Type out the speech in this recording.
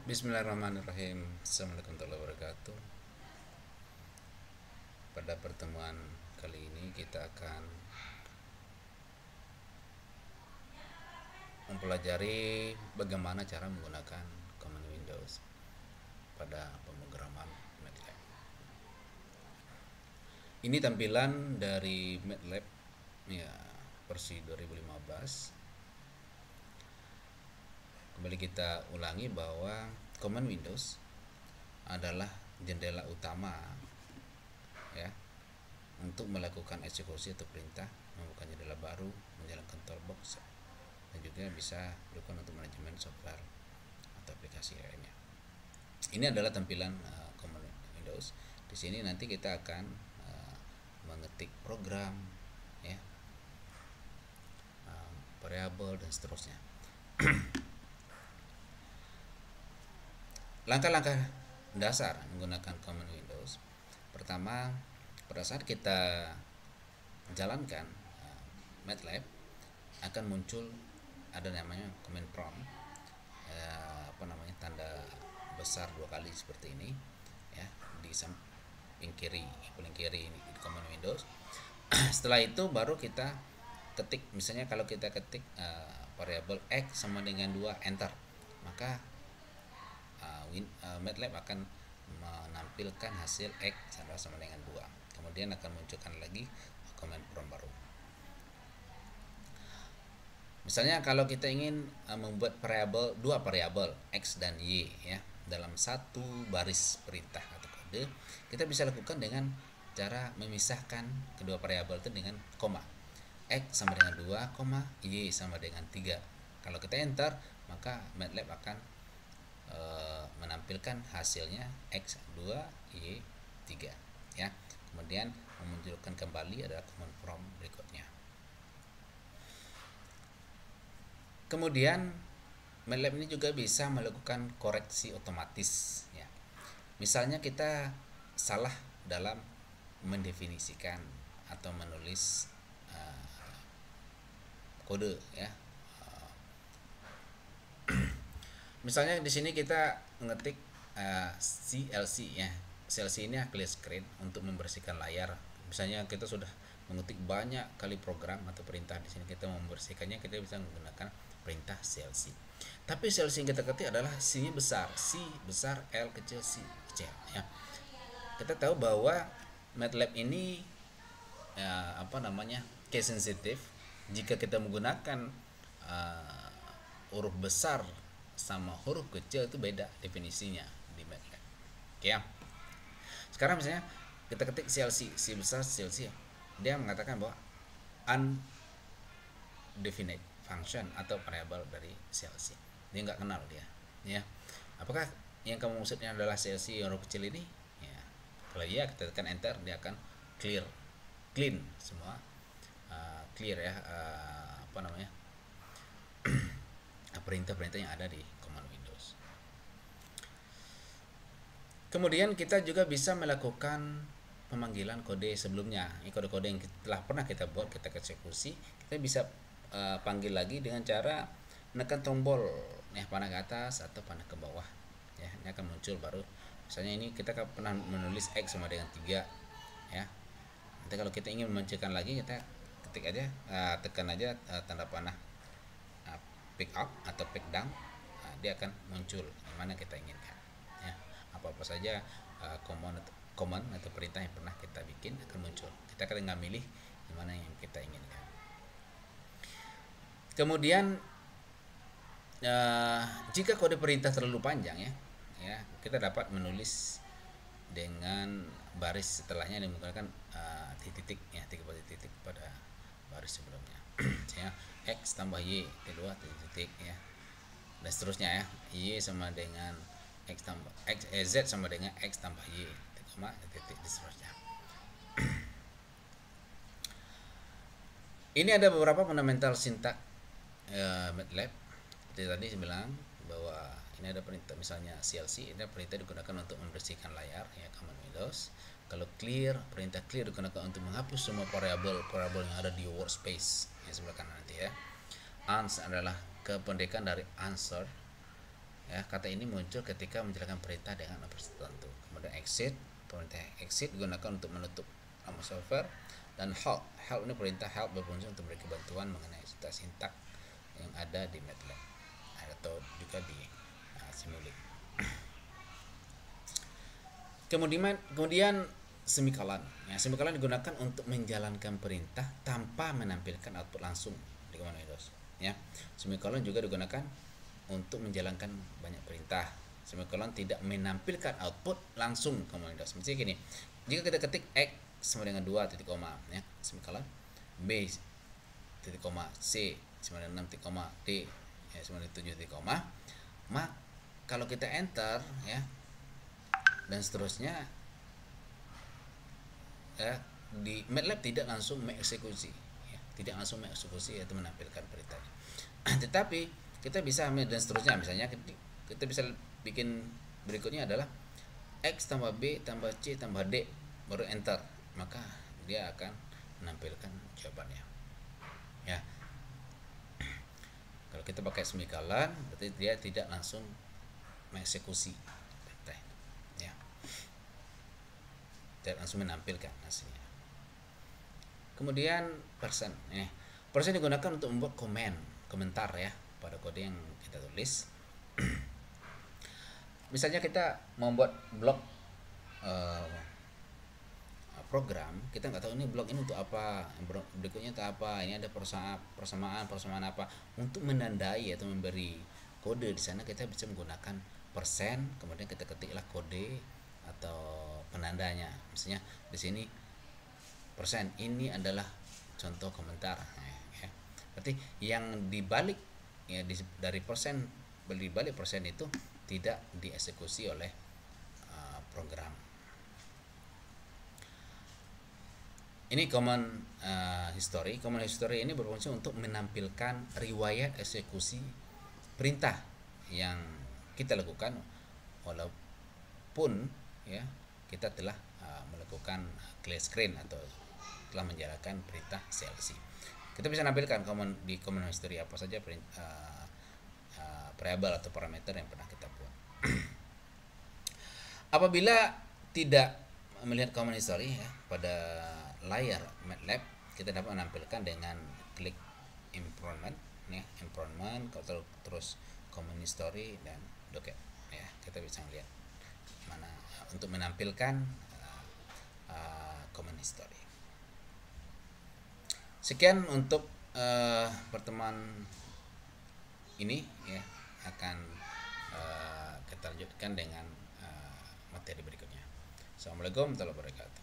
Bismillahirrahmanirrahim. Assalamualaikum warahmatullahi wabarakatuh. Pada pertemuan kali ini kita akan mempelajari bagaimana cara menggunakan Common Windows pada pemrograman MATLAB. Ini tampilan dari MATLAB ya, versi 2015. Kembali kita ulangi bahwa Common Windows adalah jendela utama ya untuk melakukan eksekusi atau perintah, membuka jendela baru, menjalankan toolbox, dan juga bisa digunakan untuk manajemen software atau aplikasi lainnya. Ini adalah tampilan Common Windows. Di sini nanti kita akan mengetik program ya, variabel dan seterusnya. Langkah-langkah dasar menggunakan Common Windows. Pertama, pada saat kita jalankan MATLAB akan muncul ada namanya command prompt, tanda besar dua kali seperti ini ya, di samping kiri, paling kiri ini di Common Windows. Setelah itu baru kita ketik, misalnya kalau kita ketik variabel x sama dengan 2 enter, maka MATLAB akan menampilkan hasil x sama dengan 2. Kemudian akan munculkan lagi command prompt baru. Misalnya kalau kita ingin membuat dua variabel x dan y ya dalam satu baris perintah atau kode, kita bisa lakukan dengan cara memisahkan kedua variabel itu dengan koma. X sama dengan 2, y sama dengan 3. Kalau kita enter, maka MATLAB akan menampilkan hasilnya x 2 y 3 ya. Kemudian memunculkan kembali adalah command prompt berikutnya. Kemudian MATLAB ini juga bisa melakukan koreksi otomatis ya. Misalnya kita salah dalam mendefinisikan atau menulis kode ya. Misalnya di sini kita ngetik CLC ya. CLC ini clear screen untuk membersihkan layar. Misalnya kita sudah mengetik banyak kali program atau perintah, di sini kita membersihkannya, kita bisa menggunakan perintah CLC. Tapi CLC yang kita ketik adalah C-nya besar, C besar, L kecil, C kecil ya. Kita tahu bahwa MATLAB ini case sensitive. Jika kita menggunakan huruf besar sama huruf kecil itu beda definisinya di MATLAB. Oke ya. Sekarang misalnya kita ketik CLC, C besar CLC, dia mengatakan bahwa undefined function atau variabel dari CLC. Dia nggak kenal dia. Ya. Apakah yang kamu maksudnya adalah CLC huruf kecil ini? Ya. Kalau iya, kita tekan enter, dia akan clean semua, clear ya, perintah-perintah yang ada di Command Windows. Kemudian kita juga bisa melakukan pemanggilan kode sebelumnya. Ini kode-kode yang telah pernah kita buat, kita eksekusi, kita bisa panggil lagi dengan cara menekan tombol ya, panah ke atas atau panah ke bawah ya. Ini akan muncul baru. Misalnya ini kita pernah menulis x sama dengan 3 ya. Nanti kalau kita ingin memunculkan lagi, kita ketik aja, tekan aja tanda panah pick up atau pick down, dia akan muncul yang mana kita inginkan ya. Apa-apa saja command atau perintah yang pernah kita bikin akan muncul. Kita akan tinggal milih yang mana yang kita inginkan. Kemudian jika kode perintah terlalu panjang ya, kita dapat menulis dengan baris setelahnya yang menggunakan titik ya, 3 titik pada baris sebelumnya ya. X tambah Y kedua titik ya, dan seterusnya ya. Y sama dengan X tambah Z sama dengan X tambah Y titik dan seterusnya. Ini ada beberapa fundamental sintak MATLAB. Seperti tadi saya bilang bahwa ini ada perintah, misalnya CLC, ini perintah digunakan untuk membersihkan layar ya, Command Windows. Kalau clear, perintah clear digunakan untuk menghapus semua variabel yang ada di workspace yang sebelah kanan nanti ya. Ans adalah kependekan dari answer Ya, kata ini muncul ketika menjalankan perintah dengan operasi tertentu. Kemudian exit, perintah exit digunakan untuk menutup nama server, dan help ini perintah help berfungsi untuk memberi bantuan mengenai sintak yang ada di MATLAB atau juga di Simulink. Kemudian semikolon. Ya, semikolon digunakan untuk menjalankan perintah tanpa menampilkan output langsung di command Windows. Ya, semikolon juga digunakan untuk menjalankan banyak perintah. Semikolon tidak menampilkan output langsung ke Windows. Misalnya gini, jika kita ketik x sama dengan 2 titik koma, ya, semikolon, b titik koma, c sama dengan 6 titik koma, d ya, sama dengan 7 titik koma, maka kalau kita enter, ya, dan seterusnya, ya, di MATLAB tidak langsung mengeksekusi, ya, tidak langsung mengeksekusi yaitu menampilkan perintahnya. Tetapi kita bisa dan seterusnya, misalnya kita bisa bikin berikutnya adalah x tambah b tambah c tambah d, baru enter, maka dia akan menampilkan jawabannya. Ya, kalau kita pakai semikolon berarti dia tidak langsung mengeksekusi perintah, ya, tidak langsung menampilkan hasilnya. Kemudian persen digunakan untuk membuat komentar, ya, pada kode yang kita tulis. Misalnya kita membuat blok program, kita nggak tahu ini blok ini untuk apa, berikutnya untuk apa, ini ada persamaan apa, untuk menandai atau memberi kode di sana kita bisa menggunakan persen, kemudian kita ketiklah kode atau penandanya. Misalnya di sini persen ini adalah contoh komentar, ya. Berarti yang dibalik, ya, dari balik persen itu tidak dieksekusi oleh program. Ini command history. Command history ini berfungsi untuk menampilkan riwayat eksekusi perintah yang kita lakukan walaupun, ya, kita telah melakukan clear screen atau telah menjalankan perintah CLC. Kita bisa nampilkan di command history apa saja variabel atau parameter yang pernah kita buat. Apabila tidak melihat command history, ya, pada layar MATLAB, kita dapat menampilkan dengan klik improvement, ya, terus command history dan docket, ya, kita bisa melihat mana untuk menampilkan command history. Sekian untuk pertemuan ini, ya, akan kita lanjutkan dengan materi berikutnya. Assalamualaikum warahmatullahi wabarakatuh.